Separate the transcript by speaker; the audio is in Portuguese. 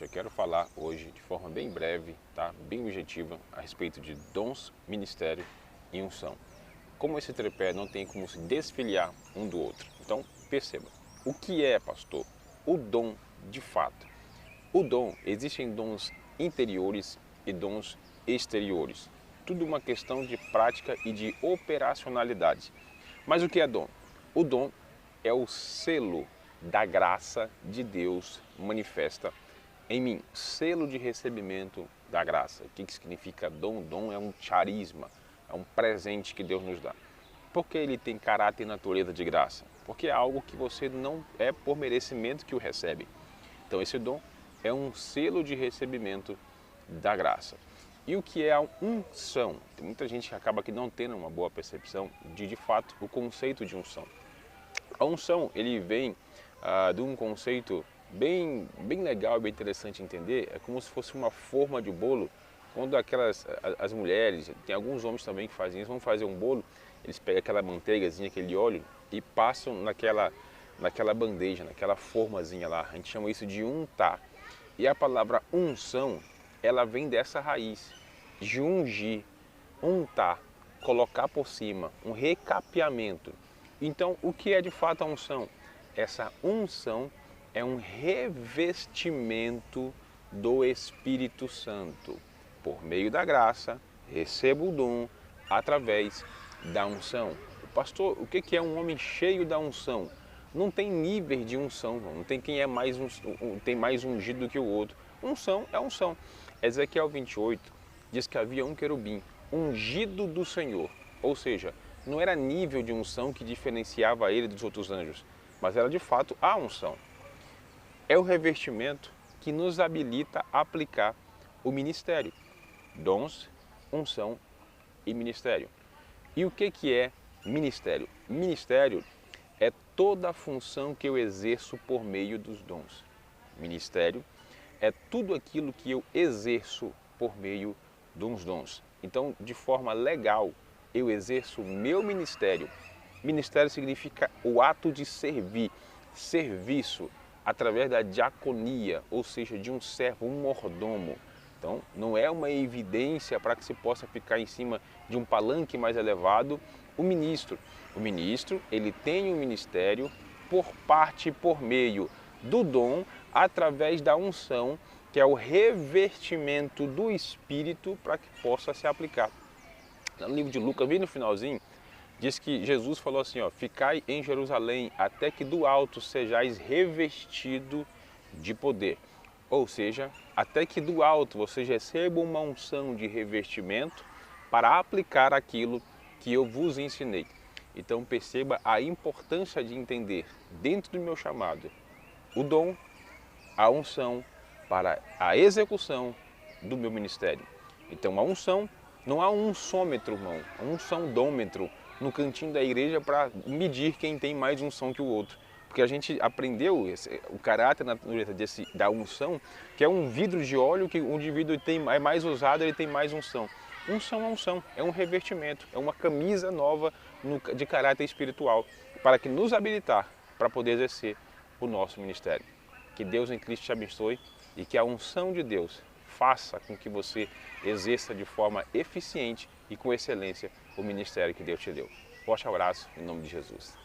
Speaker 1: podcast eu quero falar hoje de forma bem breve, tá? Bem objetiva, a respeito de dons, ministério e unção. Como esse tripé não tem como se desfiliar um do outro. Então, perceba, o que é, pastor, o dom de fato? O dom, existem dons interiores e dons exteriores. Tudo uma questão de prática e de operacionalidade. Mas o que é dom? O dom é o selo da graça de Deus manifesta em mim. Selo de recebimento da graça. O que significa dom? Dom é um charisma, é um presente que Deus nos dá. Por que ele tem caráter e natureza de graça? Porque é algo que você não é por merecimento que o recebe. Então esse dom é um selo de recebimento da graça. E o que é a unção? Tem muita gente que acaba que não tendo uma boa percepção de fato, o conceito de unção. A unção, ele vem de um conceito bem legal e bem interessante entender. É como se fosse uma forma de bolo. Quando as mulheres, tem alguns homens também que fazem isso, vão fazer um bolo, eles pegam aquela manteigazinha, aquele óleo e passam naquela bandeja, naquela formazinha lá. A gente chama isso de untar. E a palavra unção, ela vem dessa raiz, de ungir, untar, colocar por cima, um recapeamento. Então, o que é de fato a unção? Essa unção é um revestimento do Espírito Santo. Por meio da graça, recebo o dom através da unção. Pastor, o que é um homem cheio da unção? Não tem níveis de unção, não tem quem é tem mais ungido do que o outro. Unção é unção. Ezequiel 28 diz que havia um querubim ungido do Senhor, ou seja, não era nível de unção que diferenciava ele dos outros anjos, mas era de fato a unção. É o revestimento que nos habilita a aplicar o ministério, dons, unção e ministério. E o que é ministério? Ministério é toda a função que eu exerço por meio dos dons. Ministério é tudo aquilo que eu exerço por meio dos dons. Então, de forma legal, eu exerço o meu ministério. Ministério significa o ato de servir, serviço, através da diaconia, ou seja, de um servo, um mordomo. Então, não é uma evidência para que se possa ficar em cima de um palanque mais elevado o ministro. O ministro, ele tem um ministério por meio do dom, através da unção, que é o revestimento do Espírito para que possa se aplicar. No livro de Lucas, bem no finalzinho, diz que Jesus falou assim, ó, ficai em Jerusalém até que do alto sejais revestido de poder. Ou seja, até que do alto vocês recebam uma unção de revestimento para aplicar aquilo que eu vos ensinei. Então perceba a importância de entender dentro do meu chamado o dom, a unção para a execução do meu ministério. Então a unção, não há um unçômetro, irmão, um unsãodômetro no cantinho da igreja para medir quem tem mais unção que o outro. Porque a gente aprendeu o caráter na natureza da unção, que é um vidro de óleo que o indivíduo é mais usado, ele tem mais unção. Unção é unção, é um revestimento, é uma camisa nova de caráter espiritual, para que nos habilitar para poder exercer o nosso ministério. Que Deus em Cristo te abençoe e que a unção de Deus faça com que você exerça de forma eficiente e com excelência o ministério que Deus te deu. Forte abraço em nome de Jesus.